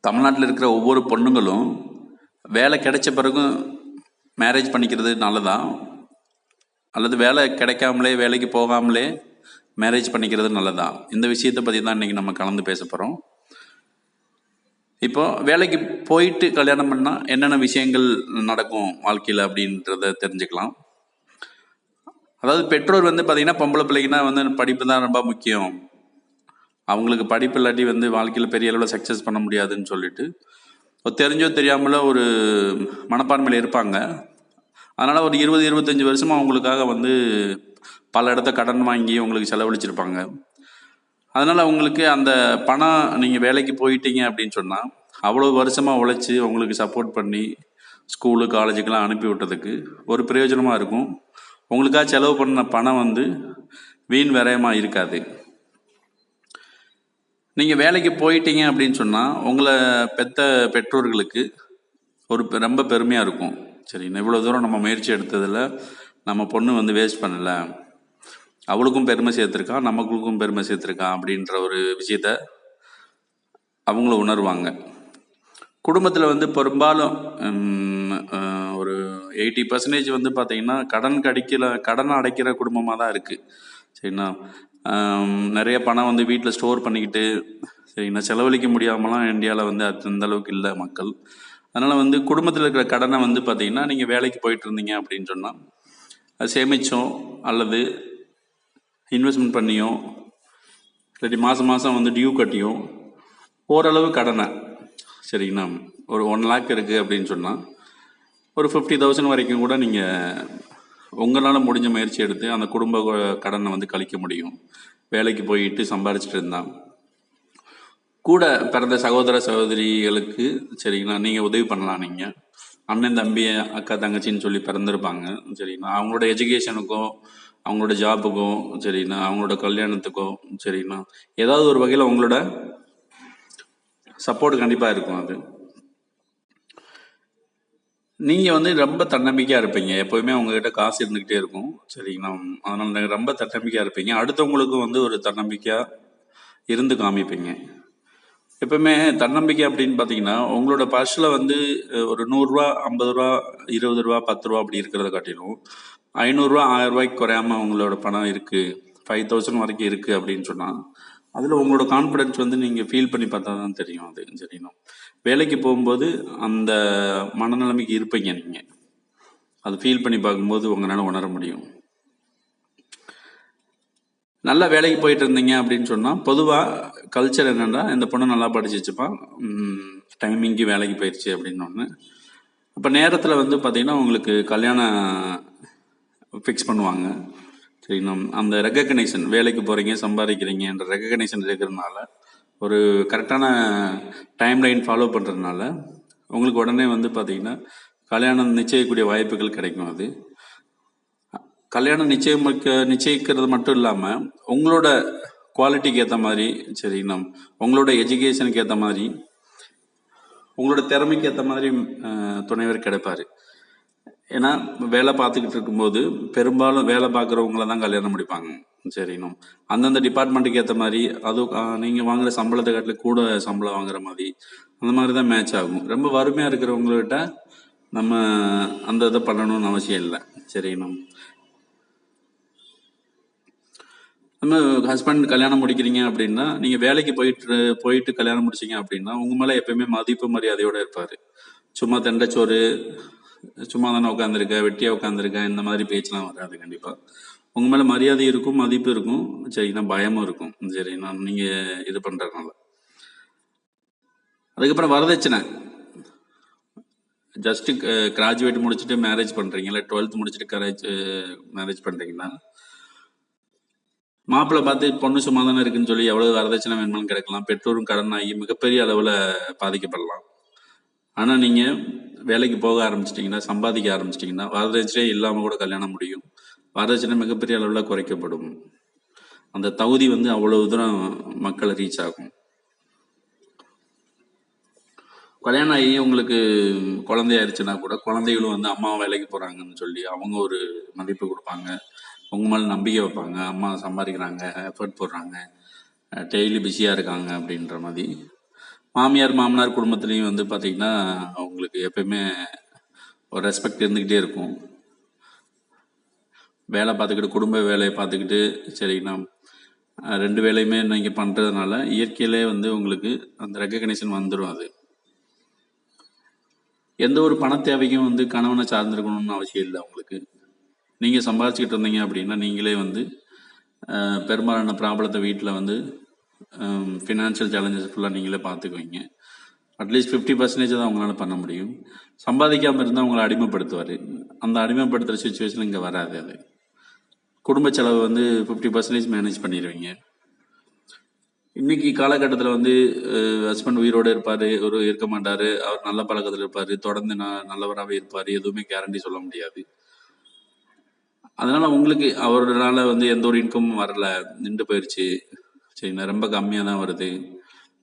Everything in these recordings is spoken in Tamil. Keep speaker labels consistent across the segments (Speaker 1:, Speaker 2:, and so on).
Speaker 1: தமிழ்நாட்டில் இருக்கிற ஒவ்வொரு பொண்ணுங்களும் வேலை கிடைச்ச பிறகும் மேரேஜ் பண்ணிக்கிறது நல்லதா, அல்லது வேலை கிடைக்காமலே வேலைக்கு போகாமலே மேரேஜ் பண்ணிக்கிறது நல்லதா? இந்த விஷயத்தை பற்றி தான் இன்றைக்கி நம்ம கலந்து பேச போகிறோம். இப்போ வேலைக்கு போயிட்டு கல்யாணம் பண்ணால் என்னென்ன விஷயங்கள் நடக்கும் வாழ்க்கையில் அப்படின்றத தெரிஞ்சுக்கலாம். அதாவது பெற்றோர் பார்த்திங்கன்னா பொம்பளை பிள்ளைங்கன்னா படிப்பு தான் ரொம்ப முக்கியம், அவங்களுக்கு படிப்பு இல்லாட்டி வாழ்க்கையில் பெரிய அளவில் சக்ஸஸ் பண்ண முடியாதுன்னு சொல்லிட்டு தெரிஞ்சோ தெரியாமலோ ஒரு மனப்பான்மையில் இருப்பாங்க. அதனால் ஒரு 20-25 வருஷமாக அவங்களுக்காக பல இடத்த கடன் வாங்கி உங்களுக்கு செலவழிச்சிருப்பாங்க. அதனால் அவங்களுக்கு அந்த பணம் நீங்கள் வேலைக்கு போயிட்டீங்க அப்படின்னு சொன்னால் அவ்வளோ வருஷமாக உழைச்சி உங்களுக்கு சப்போர்ட் பண்ணி ஸ்கூலு காலேஜுக்கெல்லாம் அனுப்பி விட்டதுக்கு ஒரு பிரயோஜனமாக இருக்கும். உங்களுக்காக செலவு பண்ண பணம் வீண் விரயமாக இருக்காது. நீங்கள் வேலைக்கு போயிட்டீங்க அப்படின்னு சொன்னால் உங்களை பெற்ற பெற்றோர்களுக்கு ரொம்ப பெருமையாக இருக்கும். சரி, இவ்வளோ தூரம் நம்ம முயற்சி எடுத்ததில் நம்ம பொண்ணு வேஸ்ட் பண்ணலை, அவளுக்கும் பெருமை சேர்த்துருக்கான், நமக்குள்ளுக்கும் பெருமை சேர்த்துருக்கான் அப்படின்ற ஒரு விஷயத்த அவங்கள உணர்வாங்க. குடும்பத்தில் பெரும்பாலும் ஒரு 80% பார்த்திங்கன்னா கடனை அடைக்கிற குடும்பமாக தான் இருக்குது. சரிண்ணா, நிறைய பணம் வீட்டில் ஸ்டோர் பண்ணிக்கிட்டு சரிண்ணா செலவழிக்க முடியாமலாம் இந்தியாவில் அந்த அளவுக்கு இல்லை மக்கள். அதனால் குடும்பத்தில் இருக்கிற கடனை பார்த்திங்கன்னா நீங்கள் வேலைக்கு போயிட்டு இருந்தீங்க அப்படின்னு சொன்னால் அது சேமிச்சோ அல்லது இன்வெஸ்ட்மெண்ட் பண்ணியோ இல்லாட்டி மாதம் மாதம் டியூ கட்டியோ ஓரளவு கடனை சரிங்கண்ணா ஒரு 1 lakh இருக்குது அப்படின்னு சொன்னால் ஒரு 50,000 வரைக்கும் கூட நீங்கள் உங்களால் முடிஞ்ச முயற்சி எடுத்து அந்த குடும்ப கடனை கழிக்க முடியும். வேலைக்கு போயிட்டு சம்பாரிச்சிட்டு இருந்தால் கூட பிறந்த சகோதர சகோதரிகளுக்கு சரிங்களா நீங்கள் உதவி பண்ணலாம். நீங்கள் அண்ணன் தம்பி அக்கா தங்கச்சின்னு சொல்லி பிறந்திருப்பாங்க சரிங்களா, அவங்களோட எஜுகேஷனுக்கோ அவங்களோட ஜாபுக்கோ சரிங்களா அவங்களோட கல்யாணத்துக்கோ சரிங்களா ஏதாவது ஒரு வகையில் உங்களோட சப்போர்ட் கண்டிப்பாக இருக்கும். அது நீங்கள் ரொம்ப தன்னம்பிக்கையாக இருப்பீங்க, எப்போவுமே உங்ககிட்ட காசு இருந்துக்கிட்டே இருக்கும் சரிங்களா. அதனால் நீங்கள் ரொம்ப தன்னம்பிக்கையாக இருப்பீங்க, அடுத்தவங்களுக்கும் ஒரு தன்னம்பிக்கையாக இருந்து காமிப்பீங்க. எப்பவுமே தன்னம்பிக்கை அப்படின்னு பார்த்தீங்கன்னா உங்களோட பர்ஸில் ஒரு 100 ரூபா 50 ரூபா 20 ரூபா 10 ரூபா அப்படி இருக்கிறத காட்டிலும் 500 ரூபா 1000 ரூபாய்க்கு குறையாம உங்களோட பணம் இருக்குது, 5000 வரைக்கும் இருக்குது அப்படின்னு சொன்னால் அதில் உங்களோட கான்ஃபிடென்ஸ் நீங்கள் ஃபீல் பண்ணி பார்த்தா தான் தெரியும். அது சரிங்களா, வேலைக்கு போகும்போது அந்த மனநிலைமைக்கு இருப்பீங்க. நீங்கள் அது ஃபீல் பண்ணி பார்க்கும்போது உங்களால் உணர முடியும். நல்லா வேலைக்கு போயிட்டு இருந்தீங்க அப்படின்னு சொன்னால் பொதுவாக கல்ச்சர் என்னென்னா இந்த பொண்ணு நல்லா படிச்சிச்சுப்பா, டைமிங்க்கு வேலைக்கு போயிடுச்சு அப்படின்னு ஒன்று. அப்போ நேரத்தில் பார்த்திங்கன்னா உங்களுக்கு கல்யாணம் ஃபிக்ஸ் பண்ணுவாங்க சரிங்களா. அந்த ரெகக்னைசேஷன், வேலைக்கு போகிறீங்க சம்பாதிக்கிறீங்கன்ற ரெகக்னைசேஷன் இருக்கிறதுனால ஒரு கரெக்டான டைம் லைன் ஃபாலோ பண்ணுறதுனால உங்களுக்கு உடனே பார்த்திங்கன்னா கல்யாணம் நிச்சயிக்கக்கூடிய வாய்ப்புகள் கிடைக்கும். அது கல்யாணம் நிச்சயிக்கிறது மட்டும் இல்லாமல் உங்களோட குவாலிட்டிக்கு ஏற்ற மாதிரி சரிங்களா, உங்களோட எஜுகேஷனுக்கு ஏற்ற மாதிரி உங்களோட திறமைக்கு ஏற்ற மாதிரி துணைவர் கிடைப்பார். ஏன்னா வேலை பார்த்துக்கிட்டு இருக்கும்போது பெரும்பாலும் வேலை பார்க்குறவங்கள தான் கல்யாணம் முடிப்பாங்க சரிங்களா. அந்தந்த டிபார்ட்மெண்ட்டுக்கு ஏற்ற மாதிரி அதுவும் நீங்கள் வாங்குகிற சம்பளத்தை காட்டில் கூட சம்பளம் வாங்குற மாதிரி அந்த மாதிரி தான் மேட்ச் ஆகும். ரொம்ப வறுமையாக இருக்கிறவங்ககிட்ட நம்ம அந்த இதை பண்ணணும்னு அவசியம் இல்லை சரிங்களா. நம்ம ஹஸ்பண்ட் கல்யாணம் முடிக்கிறீங்க அப்படின்னா நீங்கள் வேலைக்கு போயிட்டு கல்யாணம் முடிச்சிங்க அப்படின்னா உங்கள் மேலே எப்பயுமே மதிப்பு மரியாதையோடு இருப்பார். சும்மா தெண்டச்சோறு, சும்மா தானே உட்காந்துருக்க, வெட்டியாக உட்காந்துருக்க, இந்த மாதிரி பேச்செலாம் வராது. கண்டிப்பாக உங்கள் மேலே மரியாதை இருக்கும், மதிப்பு இருக்கும் சரிங்களா, பயமும் இருக்கும் சரிங்களா நீங்கள் இது பண்ணுறதுனால. அதுக்கப்புறம் வரதட்சணை, ஜஸ்ட்டு கிராஜுவேட் முடிச்சுட்டு மேரேஜ் பண்ணுறீங்க, இல்லை 12th முடிச்சுட்டு மேரேஜ் பண்ணுறீங்கன்னா மாப்பிள்ளை பார்த்து பொண்ணு சும்மா தானே இருக்குன்னு சொல்லி எவ்வளோ வரதட்சணை வேணுமானு கிடைக்கலாம், பெற்றோரும் கடன் ஆகி மிகப்பெரிய அளவில் பாதிக்கப்படலாம். ஆனால் நீங்கள் வேலைக்கு போக ஆரம்பிச்சிட்டிங்கன்னா, சம்பாதிக்க ஆரம்பிச்சிட்டிங்கன்னா வரதட்சணை இல்லாமல் கூட கல்யாணம் முடியும். வரதட்சணை மிகப்பெரிய அளவில் குறைக்கப்படும். அந்த தகுதி அவ்வளவு தூரம் மக்களை ரீச் ஆகும். கல்யாணம் ஆகி உங்களுக்கு குழந்தையாயிருச்சுன்னா கூட குழந்தைகளும் அம்மா வேலைக்கு போகிறாங்கன்னு சொல்லி அவங்க ஒரு மதிப்பு கொடுப்பாங்க, உங்கள் மேலே நம்பிக்கை வைப்பாங்க. அம்மா சம்பாதிக்கிறாங்க, எஃபர்ட் போடுறாங்க, டெய்லி பிஸியாக இருக்காங்க அப்படின்ற மாதிரி மாமியார் மாமனார் குடும்பத்துலேயும் வந்து பார்த்திங்கன்னா அவங்களுக்கு எப்பயுமே ஒரு ரெஸ்பெக்ட் இருந்துக்கிட்டே இருக்கும். வேலை பார்த்துக்கிட்டு குடும்ப வேலையை பார்த்துக்கிட்டு சரிங்கண்ணா 2 வேலையுமே நீங்கள் பண்ணுறதுனால இயற்கையிலே வந்து உங்களுக்கு அந்த ரெக்கக்னேஷன் வந்துடும். அது எந்த ஒரு பண தேவைக்கும் வந்து கணவனை சார்ந்திருக்கணும்னு அவசியம் இல்லை. உங்களுக்கு நீங்கள் சம்பாதிச்சுக்கிட்டு இருந்தீங்க அப்படின்னா நீங்களே வந்து பெரும்பாலான ப்ராப்ளத்தை வீட்டில் வந்து ஃபினான்ஷியல் சேலஞ்சஸ் ஃபுல்லாக நீங்களே பார்த்துக்குவீங்க. அட்லீஸ்ட் 50% தான் அவங்களால பண்ண முடியும். சம்பாதிக்காமல் இருந்தால் அவங்கள அடிமைப்படுத்துவார். அந்த அடிமைப்படுத்துகிற சுச்சுவேஷன் இங்கே வராது. அது குடும்ப செலவு வந்து 50% மேனேஜ் பண்ணிடுவீங்க. இன்னைக்கு காலகட்டத்தில் வந்து ஹஸ்பண்ட் உயிரோடு இருப்பார், இருக்க மாட்டார், அவர் நல்ல பழக்கத்தில் இருப்பார், தொடர்ந்து நல்லவராகவே இருப்பார், எதுவுமே கேரண்டி சொல்ல முடியாது. அதனால் உங்களுக்கு அவரால் வந்து எந்த ஒரு இன்கமும் வரல, நின்று போயிடுச்சு, சரிங்களா, ரொம்ப கம்மியாக தான் வருது,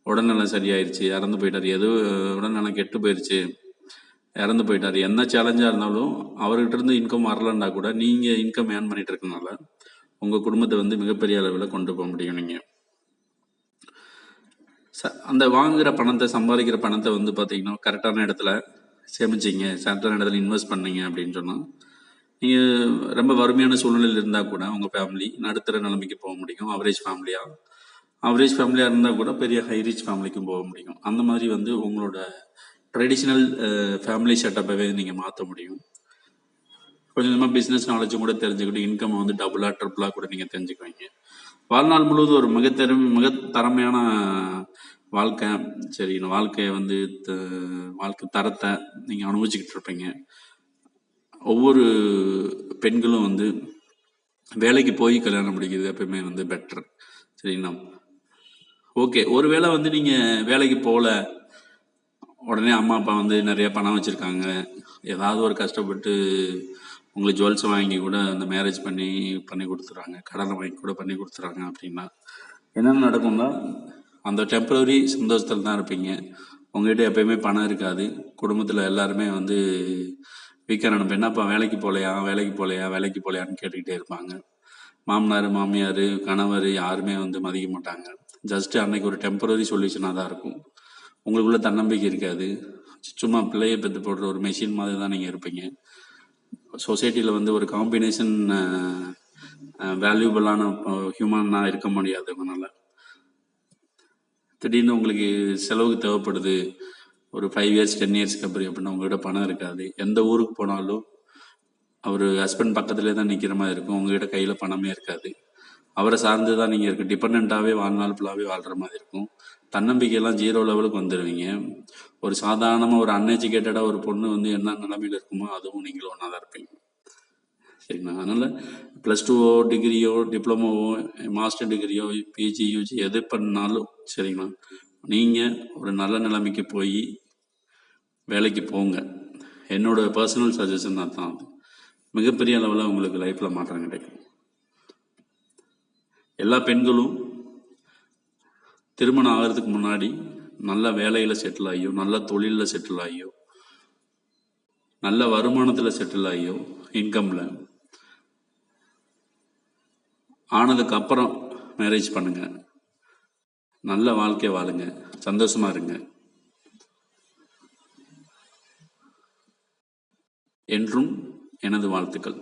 Speaker 1: உடல்நலம் சரியாயிருச்சு, இறந்து போயிட்டார், உடல்நலம் கெட்டு போயிடுச்சு, இறந்து போயிட்டார், என்ன சேலஞ்சாக இருந்தாலும் அவர்கிட்ட இருந்து இன்கம் வரலன்னா கூட நீங்கள் இன்கம் ஏர்ன் பண்ணிட்டு இருக்கனால உங்கள் குடும்பத்தை வந்து மிகப்பெரிய அளவில் கொண்டு போக முடியும். நீங்கள் அந்த வாங்குகிற பணத்தை சம்பாதிக்கிற பணத்தை வந்து பார்த்தீங்கன்னா கரெக்டான இடத்துல சேமிச்சிங்க, கரெக்டான இடத்துல இன்வெஸ்ட் பண்ணீங்க அப்படின்னு சொன்னால் நீங்கள் ரொம்ப வறுமையான சூழ்நிலையில் இருந்தால் கூட உங்கள் ஃபேமிலி நடுத்தர நிலைமைக்கு போக முடியும். அவரேஜ் ஃபேமிலியாக இருந்தால் கூட பெரிய ஹை ரிச் ஃபேமிலிக்கும் போக முடியும். அந்த மாதிரி வந்து உங்களோட ட்ரெடிஷ்னல் ஃபேமிலி செட்டப்பவே நீங்கள் மாற்ற முடியும். கொஞ்சமாக பிஸ்னஸ் நாலேஜும் கூட தெரிஞ்சுக்கிட்டு இன்கம் வந்து டபுளாக ட்ரிபிளாக கூட நீங்கள் தெரிஞ்சுக்குவீங்க. வாழ்நாள் முழுவதும் ஒரு மிகத்தரமையான வாழ்க்கை, சரி, வாழ்க்கையை வந்து வாழ்க்கை தரத்தை நீங்கள் அனுபவிச்சுக்கிட்டு இருப்பீங்க. ஒவ்வொரு பெண்களும் வந்து வேலைக்கு போய் கல்யாணம் முடிக்கிறது எப்பயுமே வந்து பெட்டர், சரிங்களா. ஓகே, ஒருவேளை வந்து நீங்கள் வேலைக்கு போகல, உடனே அம்மா அப்பா வந்து நிறைய பணம் வச்சுருக்காங்க, ஏதாவது ஒரு கஷ்டப்பட்டு உங்களுக்கு ஜுவல்ஸ் வாங்கி கூட அந்த மேரேஜ் பண்ணி கொடுத்துறாங்க, கடனை வாங்கி கூட பண்ணி கொடுத்துறாங்க அப்படின்னா என்னென்ன நடக்கும்னா அந்த டெம்பரரி சந்தோஷத்தில் தான் இருப்பீங்க. உங்ககிட்ட எப்பயுமே பணம் இருக்காது. குடும்பத்தில் எல்லாருமே வந்து வீக்காக நினைப்பேன், என்னப்பா வேலைக்கு போகலையான்னு கேட்டுக்கிட்டே இருப்பாங்க. மாமனார் மாமியார் கணவர் யாருமே வந்து மதிக்க மாட்டாங்க. ஜஸ்ட் அன்னைக்கு ஒரு டெம்பரரி சொல்யூஷனாக தான் இருக்கும். உங்களுக்குள்ள தன்னம்பிக்கை இருக்காது. சும்மா பிள்ளையை பெற்று போடுற ஒரு மெஷின் மாதிரி தான் நீங்கள் இருப்பீங்க. சொசைட்டியில் வந்து ஒரு காம்பினேஷன் வேல்யூபிளான ஹியூமனாக இருக்க முடியாது. அதனால் திடீர்னு உங்களுக்கு செலவுக்கு தேவைப்படுது, ஒரு 5 இயர்ஸ் 10 இயர்ஸ்க்கு அப்புறம் அப்படின்னா உங்கள்கிட்ட பணம் இருக்காது. எந்த ஊருக்கு போனாலும் அவர் ஹஸ்பண்ட் பக்கத்துலேயே தான் நிற்கிற மாதிரி இருக்கும். உங்கள்கிட்ட கையில் பணமே இருக்காது. அவரை சார்ந்து தான் நீங்கள் இருக்க டிபெண்ட்டாகவே வாழ்நாள் ஃபுல்லாகவே வாழ்கிற மாதிரி இருக்கும். தன்னம்பிக்கையெல்லாம் 0 லெவலுக்கு வந்துடுவீங்க. ஒரு சாதாரணமாக ஒரு அன்எஜுகேட்டடாக ஒரு பொண்ணு வந்து என்ன நிலைமையில் இருக்குமோ அதுவும் நீங்களும் ஒன்றா தான் இருப்பீங்க, சரிங்களா. அதனால் +2 டிகிரியோ டிப்ளமோவோ மாஸ்டர் டிகிரியோ பிஜி யூஜி எது பண்ணாலும் சரிங்களா, நீங்கள் ஒரு நல்ல நிலைமைக்கு போய் வேலைக்கு போங்க. என்னோட பர்சனல் சஜஷன் தான் அது. மிகப்பெரிய அளவில் உங்களுக்கு லைஃப்பில் மாற்றம் கிடைக்கும். எல்லா பெண்களும் திருமணம் ஆகிறதுக்கு முன்னாடி நல்ல வேலையில் செட்டில் ஆகியோ, நல்ல தொழிலில் செட்டில் ஆகியோ, நல்ல வருமானத்தில் செட்டில் ஆகியோ, இன்கமில் ஆனதுக்கு அப்புறம் மேரேஜ் பண்ணுங்க. நல்ல வாழ்க்கை வாழுங்க, சந்தோஷமா இருங்க. என்றும் எனது வாழ்த்துக்கள்.